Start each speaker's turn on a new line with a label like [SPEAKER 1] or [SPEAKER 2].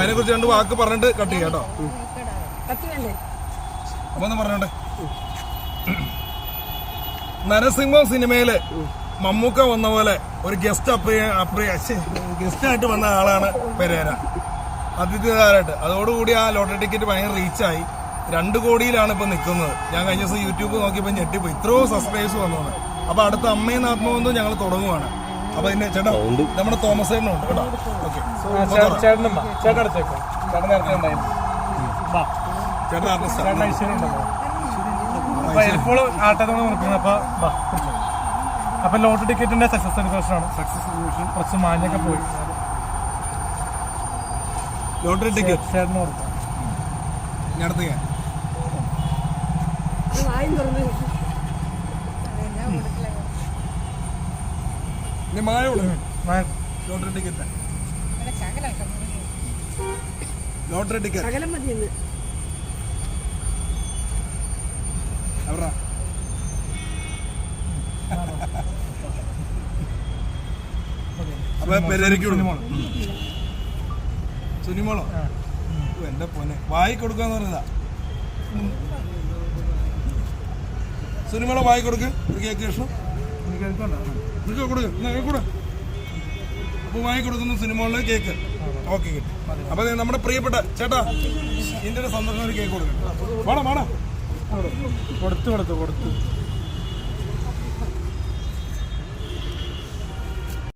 [SPEAKER 1] അപ്പൊ അതിനെ കുറിച്ച് 2 വാക്ക് പറഞ്ഞിട്ട് കട്ട് ചെയ്യാം കേട്ടോ. അപ്പൊ ഒന്ന് പറഞ്ഞോട്ടെ. നരസിംഹം സിനിമയില് മമ്മൂക്ക വന്ന പോലെ ഒരു ഗസ്റ്റായിട്ട് വന്ന ആളാണ് പെരേര, അതിഥിതാരായിട്ട്. അതോടുകൂടി ആ ലോട്ടറി ടിക്കറ്റ് ഭയങ്കര റീച്ചായി. 2 കോടിയിലാണ് ഇപ്പൊ നിൽക്കുന്നത്. ഞാൻ കഴിഞ്ഞ ദിവസം യൂട്യൂബ് നോക്കിയപ്പോൾ ഞെട്ടിപ്പോയി, ഇത്രയോ സബ്സ്ക്രൈബേഴ്സ് വന്നത്. അപ്പൊ അടുത്ത അമ്മയും ആത്മബന്ധവും ഞങ്ങൾ തുടങ്ങുവാണ്. അപ്പൊ ഇതിന്റെ ചേട്ടാ നമ്മുടെ തോമസ് ചേട്ടനുണ്ട് കേട്ടോ. ഓക്കെ ചേട്ടൻ
[SPEAKER 2] അപ്പൊ ലോട്ടറി ടിക്കറ്റിന്റെ സക്സസ് സെലിബ്രേഷൻ കുറച്ച് മാഞ്ഞൊക്കെ പോയി.
[SPEAKER 1] ലോട്ടറി ടിക്കറ്റ്
[SPEAKER 2] ചേട്ടന് കൊടുക്കാം.
[SPEAKER 1] അടുത്ത് ലോട്ടറി ടിക്കറ്റ് അപ്പൊ പെരേരയ്ക്ക് സുനിമോളോ എന്റെ പൊന്നെ വായി കൊടുക്കാന്ന് പറഞ്ഞതാ. സുനിമോളെ വായി കൊടുക്ക് ഒരു കേക്ക് കഷ്ണം കൊടുക്ക. അപ്പൊ വായി കൊടുക്കുന്നു സിനിമകളിലെ കേക്ക്. ഓക്കെ കിട്ടി. അപ്പൊ നമ്മുടെ പ്രിയപ്പെട്ട ചേട്ടാ ഇതിന്റെ സന്ദർശനം ഒരു കേക്ക് കൊടുക്കണം. വേണം
[SPEAKER 2] കൊടുത്തു